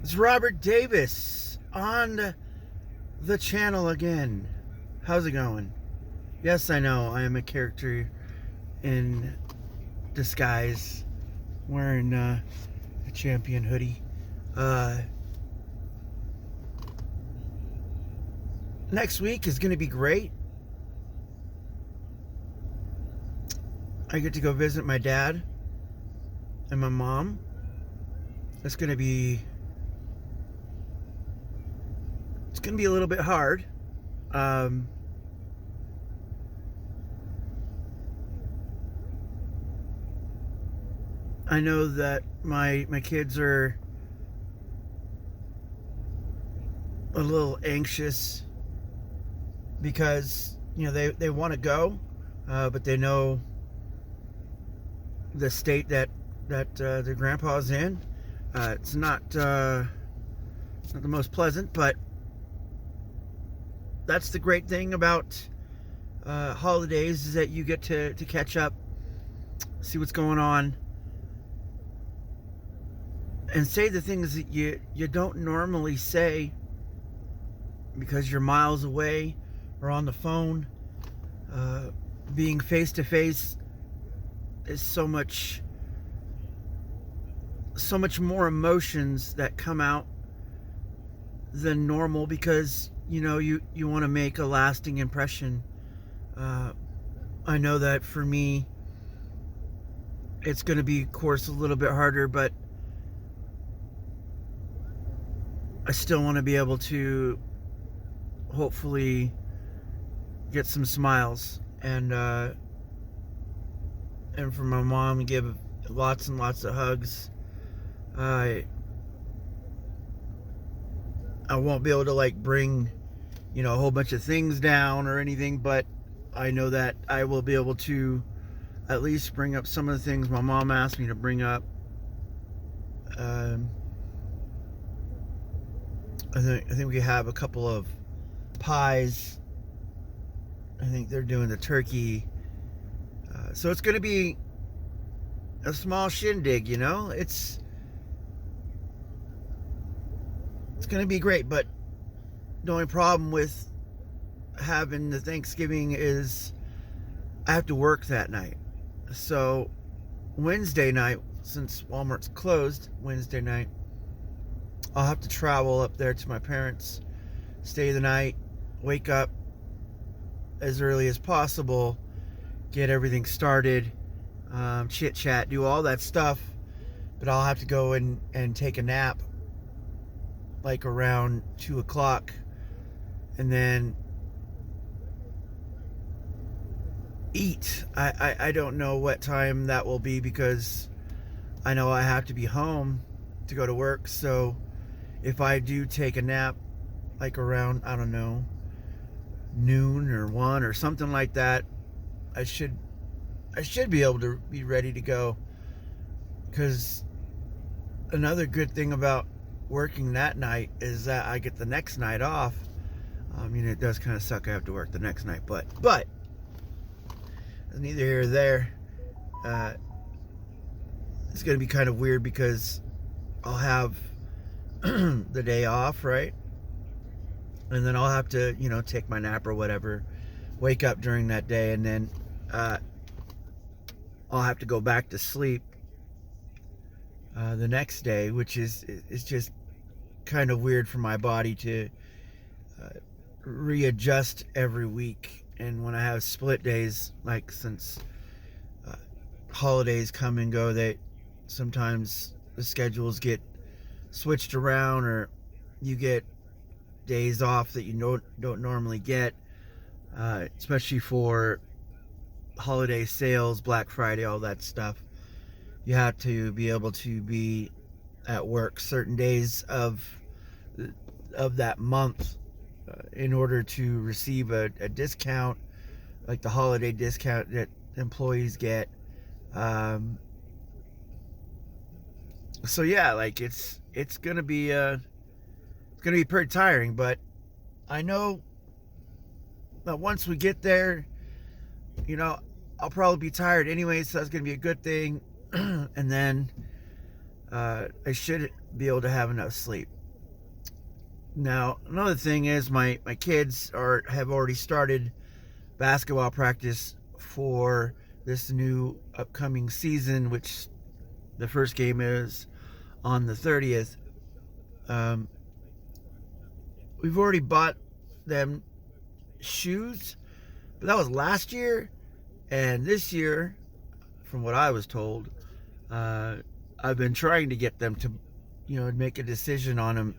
It's Robert Davis on the channel again. How's it going? Yes, I know I am a character in disguise wearing a champion hoodie. Next week is going to be great. I get to go visit my dad and my mom. It's going to be a little bit hard. I know that my kids are a little anxious because they want to go, but they know the state that their grandpa's in. It's not the most pleasant, but that's the great thing about holidays, is that you get to catch up, see what's going on, and say the things that you don't normally say because you're miles away or on the phone. Being face to face is so much more emotions that come out than normal, because you want to make a lasting impression. I know that for me it's going to be, of course, a little bit harder, but I still want to be able to hopefully get some smiles, and for my mom, give lots and lots of hugs. I won't be able to bring a whole bunch of things down or anything, but I know that I will be able to at least bring up some of the things my mom asked me to bring up. I think we have a couple of pies. I think they're doing the turkey. So it's going to be a small shindig, It's going to be great, but the only problem with having the Thanksgiving is I have to work that night. So Wednesday night, since Walmart's closed Wednesday night, I'll have to travel up there to my parents', stay the night, wake up as early as possible, get everything started, chit chat, do all that stuff. But I'll have to go and take a nap around 2 o'clock, and then eat. I don't know what time that will be, because I know I have to be home to go to work. So if I do take a nap around, I don't know, noon or 1 or something like that, I should be able to be ready to go. Because another good thing about working that night is that I get the next night off. It does kind of suck I have to work the next night, but neither here or there. It's going to be kind of weird because I'll have the day off, right? And then I'll have to, take my nap or whatever, wake up during that day, and then I'll have to go back to sleep the next day, which is just kind of weird for my body to readjust every week. And when I have split days, since holidays come and go, they sometimes the schedules get switched around, or you get days off that you don't normally get, especially for holiday sales, Black Friday, all that stuff. You have to be able to be at work certain days of that month in order to receive a discount, like the holiday discount that employees get. So yeah, it's gonna be pretty tiring, but I know that once we get there, I'll probably be tired anyway, so that's gonna be a good thing. And then I should be able to have enough sleep. Now, another thing is my kids have already started basketball practice for this new upcoming season, which the first game is on the 30th. We've already bought them shoes, but that was last year. And this year, from what I was told, I've been trying to get them to, make a decision on them.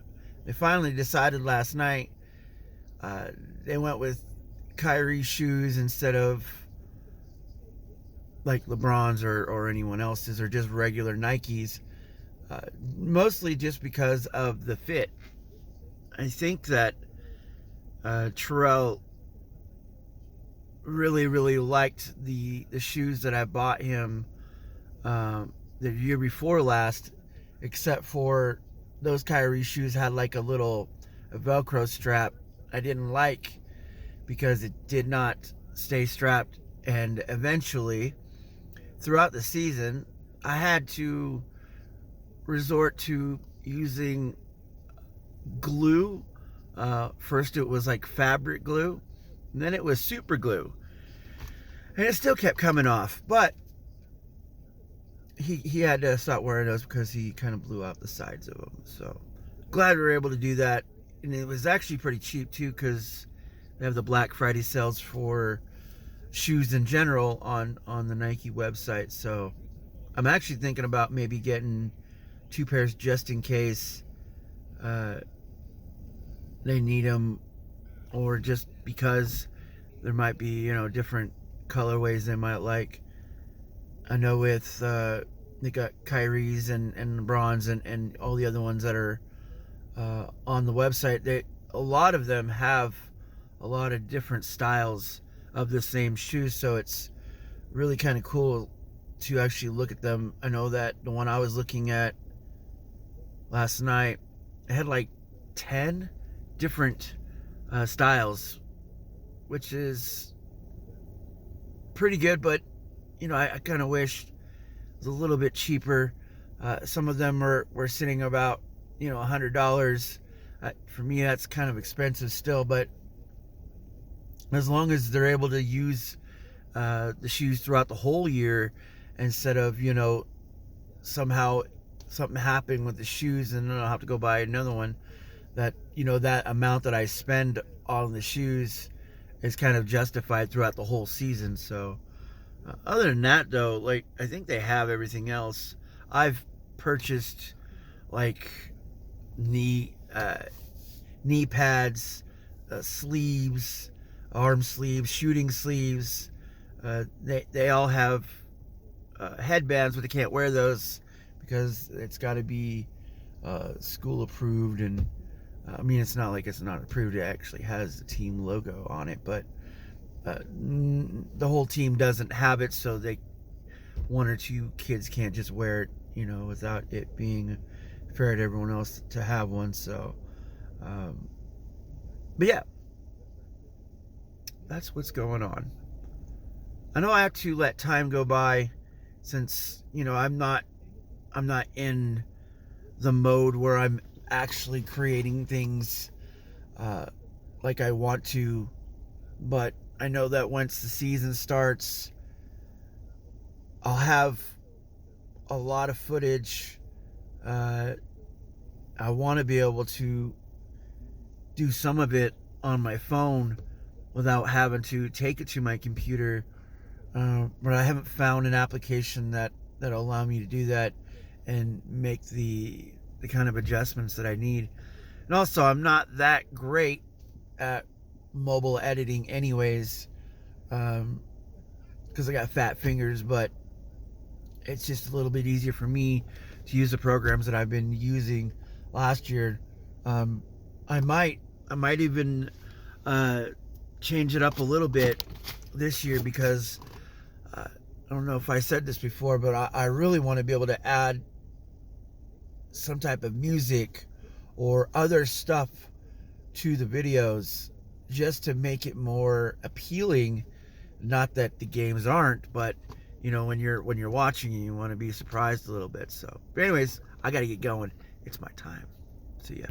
They finally decided last night. They went with Kyrie shoes instead of like LeBron's or anyone else's, or just regular Nikes. Mostly just because of the fit. I think that Terrell really, really liked the shoes that I bought him the year before last, except for those Kyrie shoes had like a little Velcro strap I didn't like because it did not stay strapped. And eventually, throughout the season, I had to resort to using glue. First it was like fabric glue, and then it was super glue, and it still kept coming off. But he had to stop wearing those because he kind of blew out the sides of them. So glad we were able to do that. And it was actually pretty cheap too, because they have the Black Friday sales for shoes in general on the Nike website. So I'm actually thinking about maybe getting 2 pairs just in case they need them, or just because there might be different colorways they might like. I know with they got Kyrie's and LeBron's and all the other ones that are on the website. A lot of them have a lot of different styles of the same shoes, so it's really kind of cool to actually look at them. I know that the one I was looking at last night, it had like 10 different styles, which is pretty good, but I kind of wished it was a little bit cheaper. Some of them were sitting about $100. For me, that's kind of expensive still, but as long as they're able to use the shoes throughout the whole year, instead of somehow something happening with the shoes and then I'll have to go buy another one, that that amount that I spend on the shoes is kind of justified throughout the whole season. So other than that, though, like, I think they have everything else. I've purchased like knee pads, sleeves, arm sleeves, shooting sleeves. They all have headbands, but they can't wear those because it's got to be school approved. And I mean, it's not like it's not approved. It actually has the team logo on it, but the whole team doesn't have it, so one or two kids can't just wear it, without it being fair to everyone else to have one. So, but yeah, that's what's going on. I know I have to let time go by, since I'm not in the mode where I'm actually creating things like I want to. But I know that once the season starts, I'll have a lot of footage. I want to be able to do some of it on my phone without having to take it to my computer. But I haven't found an application that'll allow me to do that and make the kind of adjustments that I need. And also, I'm not that great at mobile editing anyways, because I got fat fingers, but it's just a little bit easier for me to use the programs that I've been using last year. I might even change it up a little bit this year, because I don't know if I said this before, but I really want to be able to add some type of music or other stuff to the videos, just to make it more appealing. Not that the games aren't, but when you're watching, you want to be surprised a little bit. So, but anyways, I got to get going. It's my time. See ya.